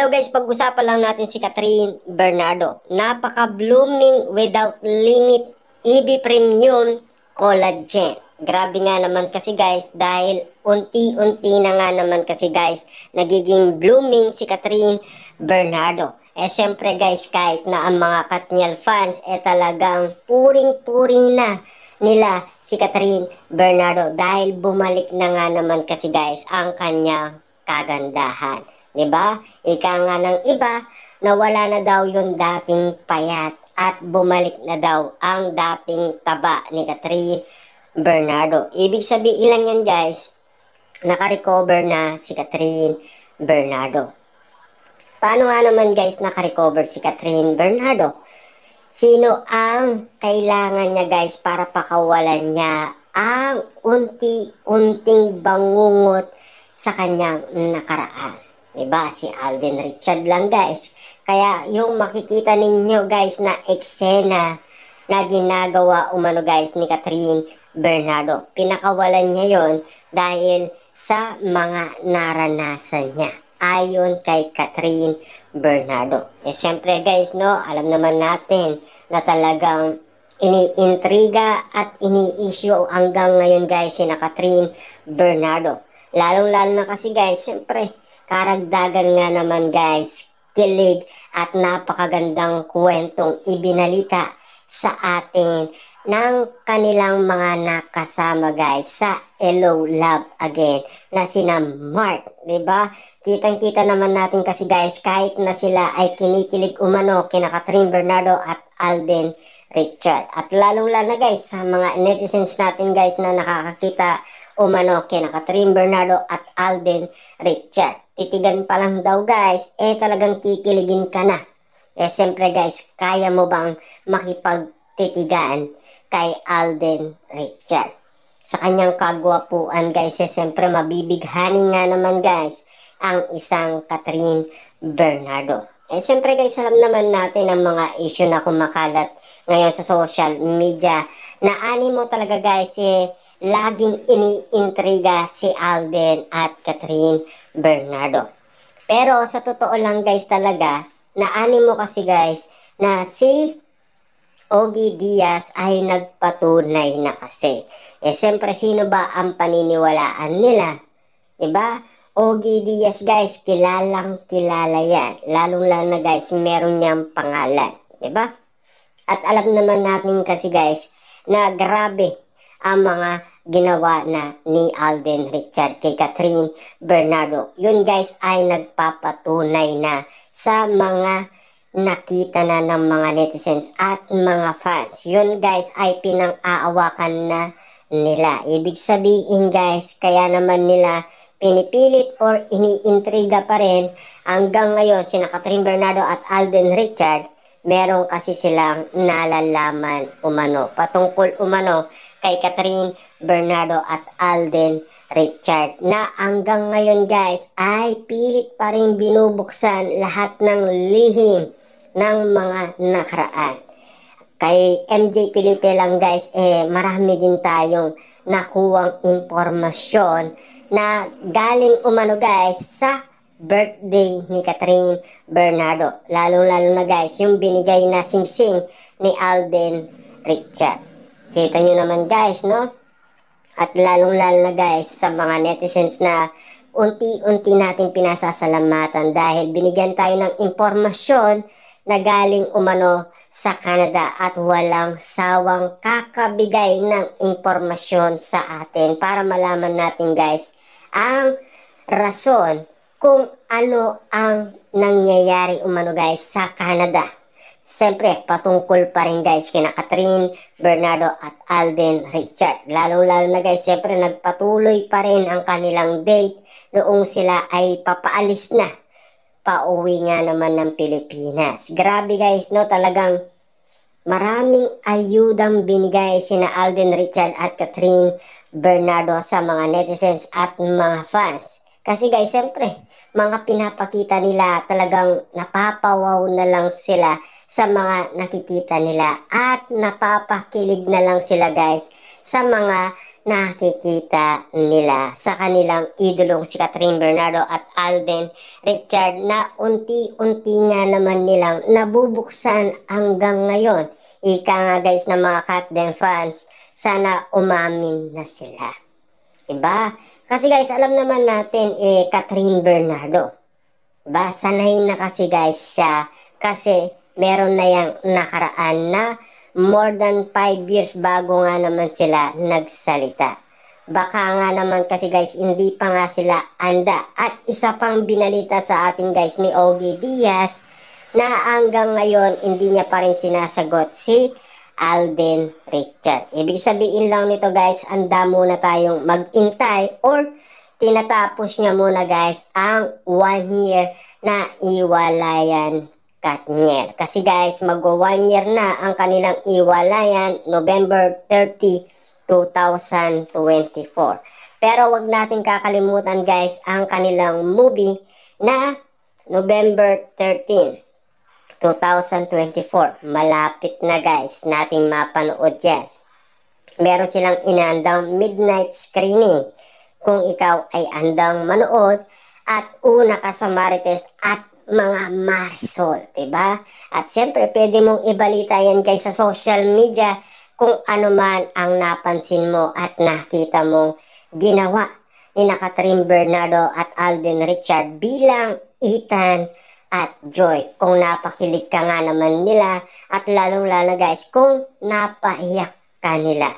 Hello guys, pag-usapan lang natin si Catherine Bernardo. Napaka-blooming without limit EB Premium Collagen. Grabe nga naman kasi guys, dahil unti-unti na nga naman kasi guys, nagiging blooming si Catherine Bernardo. Siyempre guys, kahit na ang mga Katniel fans talagang puring-puri na nila si Catherine Bernardo dahil bumalik na nga naman kasi guys ang kanyang kagandahan. 'Di ba? Ika nga ng iba na wala na daw yung dating payat at bumalik na daw ang dating taba ni Catherine Bernardo. Ibig sabihin lang yan guys, naka-recover na si Catherine Bernardo. Paano nga naman guys naka-recover si Catherine Bernardo? Sino ang kailangan niya guys para pakawalan niya ang unti-unting bangungot sa kanyang nakaraan? Diba? Si Alden Richard lang guys. Kaya yung makikita ninyo guys na eksena na ginagawa umano guys ni Catherine Bernardo. Pinakawalan niya yon dahil sa mga naranasan niya. Ayon kay Catherine Bernardo. Siyempre guys no, alam naman natin na talagang iniintriga at ini-issue hanggang ngayon guys si Catherine Bernardo. Lalong-lalo na kasi guys, siyempre karagdagan nga naman guys, kilig at napakagandang kwentong ibinalita sa atin ng kanilang mga nakasama guys sa Hello Love Again na sina Mark, diba? Kitang-kita naman natin kasi guys, kahit na sila ay kinikilig umano kina Catherine Bernardo at Alden Richard. At lalong-lalo na guys, sa mga netizens natin guys na nakakakita umano kina Catherine Bernardo at Alden Richard. Titigan pa lang daw guys, talagang kikiligin ka na. Siyempre guys, kaya mo bang makipagtitigan kay Alden Richard? Sa kanyang kagwapuan guys, siyempre mabibighani nga naman guys ang isang Catherine Bernardo. Siyempre guys, alam naman natin ang mga issue na kumakalat ngayon sa social media na animo talaga guys laging iniintriga si Alden at Catherine Bernardo. Pero sa totoo lang guys talaga, naanimo kasi guys na si Ogie Diaz ay nagpatunay na kasi. Siyempre sino ba ang paniniwalaan nila? Diba? Ogie Diaz guys, kilalang kilala yan. Lalong-lalo na guys, meron niyang pangalan. Diba? At alam naman natin kasi guys, na grabe ang mga ginawa na ni Alden Richard kay Catherine Bernardo. Yun guys ay nagpapatunay na sa mga nakita na ng mga netizens at mga fans. Yun guys ay pinang-aawakan na nila. Ibig sabihin guys, kaya naman nila pinipilit or iniintriga pa rin hanggang ngayon sina Catherine Bernardo at Alden Richard. Meron kasi silang nalalaman umano, patungkol umano kay Catherine Bernardo at Alden Richard na hanggang ngayon guys ay pilit pa rin binubuksan lahat ng lihim ng mga nakaraan. Kay MJ Felipe lang guys marami din tayong nakuwang impormasyon na galing umano guys sa birthday ni Catherine Bernardo. Lalong-lalo na guys, yung binigay na singsing ni Alden Richard. Kita nyo naman guys, no? At lalong-lalo na guys, sa mga netizens na unti-unti natin pinasasalamatan dahil binigyan tayo ng impormasyon na galing umano sa Canada at walang sawang kakabigay ng impormasyon sa atin para malaman natin guys ang rason kung ano ang nangyayari umano guys sa Canada. Siyempre, patungkol pa rin guys kina Catherine Bernardo at Alden Richard. Lalong-lalo na guys, siyempre nagpatuloy pa rin ang kanilang date noong sila ay papaalis na. Pauwi nga naman ng Pilipinas. Grabe guys, no? Talagang maraming ayudang binigay sina Alden Richard at Catherine Bernardo sa mga netizens at mga fans. Kasi guys, siyempre, mga pinapakita nila talagang napapawaw na lang sila sa mga nakikita nila at napapakilig na lang sila guys sa mga nakikita nila sa kanilang idolong si Catherine Bernardo at Alden Richard na unti-unti nga naman nilang nabubuksan hanggang ngayon. Ika nga guys ng mga Katden fans, sana umamin na sila. Diba? Kasi guys, alam naman natin Catherine Bernardo. Diba? Sanay na kasi guys siya kasi meron na yung nakaraan na more than 5 years bago nga naman sila nagsalita. Baka nga naman kasi guys, hindi pa nga sila anda. At isa pang binalita sa atin guys ni Ogie Diaz na hanggang ngayon hindi niya pa rin sinasagot si Alden Richard. Ibig sabihin lang nito guys, anda muna tayong mag-intay or tinatapos niya muna guys ang 1 year na iwalayan Katniel. Kasi guys, mag-1 year na ang kanilang iwalayan, November 30, 2024. Pero wag natin kakalimutan guys ang kanilang movie na November 13, 2024. Malapit na guys nating mapanood yan. Meron silang inandang midnight screening. Kung ikaw ay andang manood at una ka sa Marites at mga Marisol, diba? At siyempre, pwede mong ibalita yan guys sa social media kung ano man ang napansin mo at nakita mong ginawa ni Catherine Bernardo at Alden Richard bilang Ethan at Joy. Kung napakilig ka nga naman nila at lalong-lalo guys kung napaiyak ka nila.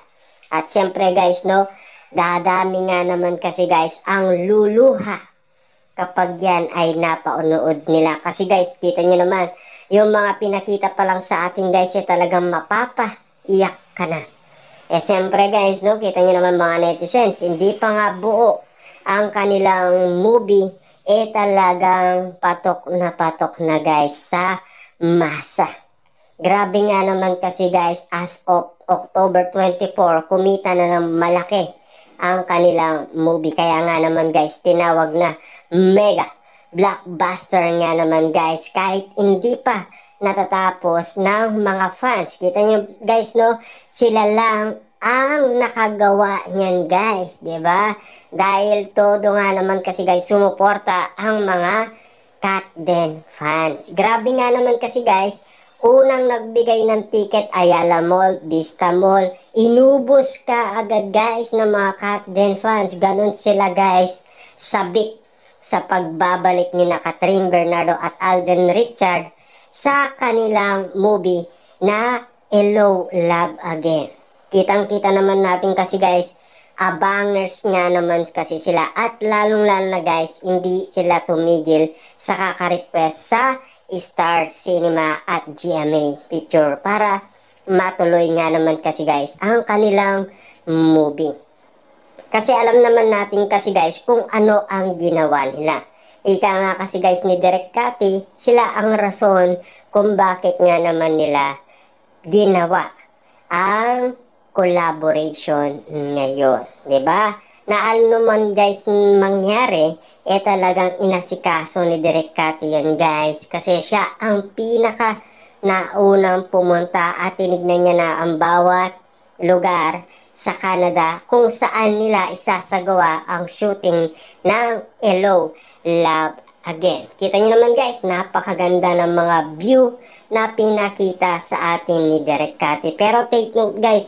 At siyempre guys, no, dadami nga naman kasi guys ang luluha kapag yan ay napaunood nila. Kasi guys, kita nyo naman, yung mga pinakita pa lang sa atin guys, talagang mapapaiyak ka na. Siyempre guys, no, kita nyo naman mga netizens, hindi pa nga buo ang kanilang movie, talagang patok na guys sa masa. Grabe nga naman kasi guys, as of October 24, kumita na ng malaki ang kanilang movie. Kaya nga naman guys, tinawag na mega blockbuster nga naman guys, kahit hindi pa natatapos ng mga fans. Kita nyo guys, no, sila lang ang nakagawa niyan guys, diba? Dahil todo nga naman kasi guys, sumuporta ang mga Katden fans. Grabe nga naman kasi guys, unang nagbigay ng ticket Ayala Mall, Vista Mall, inubos ka agad guys ng mga Katden fans. Ganon sila guys, sabik sa pagbabalik ni Catherine Bernardo at Alden Richard sa kanilang movie na Hello, Love Again. Kitang-kita naman natin kasi guys, abangers nga naman kasi sila at lalong-lalo na guys, hindi sila tumigil sa kaka-request sa Star Cinema at GMA Picture para matuloy nga naman kasi guys ang kanilang movie. Kasi alam naman natin kasi guys kung ano ang ginawa nila. Ika nga kasi guys ni Direk Cathy, sila ang rason kung bakit nga naman nila ginawa ang collaboration ngayon. Diba? Na ano man guys mangyari, talagang inasikaso ni Direk Cathy yan guys. Kasi siya ang pinaka naunang pumunta at tinignan niya na ang bawat lugar sa Canada kung saan nila isasagawa ang shooting ng Hello, Love Again. Kita nyo naman guys, napakaganda ng mga view na pinakita sa atin ni Direk Cathy. Pero take note guys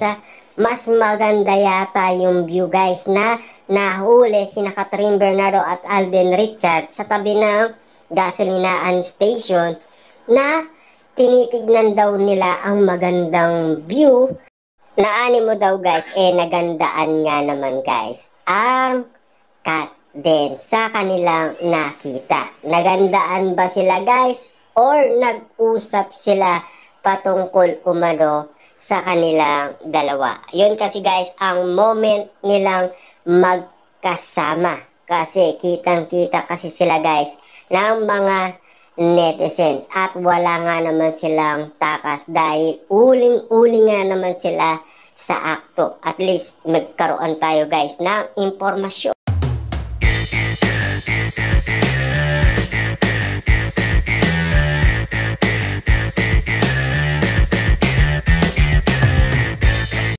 mas maganda yata yung view guys na nahuli sina Catherine Bernardo at Alden Richard sa tabi ng gasolinaan station na tinitignan daw nila ang magandang view. Naani mo daw guys, nagandaan nga naman guys ang Katden sa kanilang nakita. Nagandaan ba sila guys or nag-usap sila patungkol umano sa kanilang dalawa? Yun kasi guys ang moment nilang magkasama. Kasi kitang-kita kasi sila guys ng mga netizens at wala nga naman silang takas dahil uling-uling nga naman sila sa akto. At least magkaroon tayo guys ng impormasyon.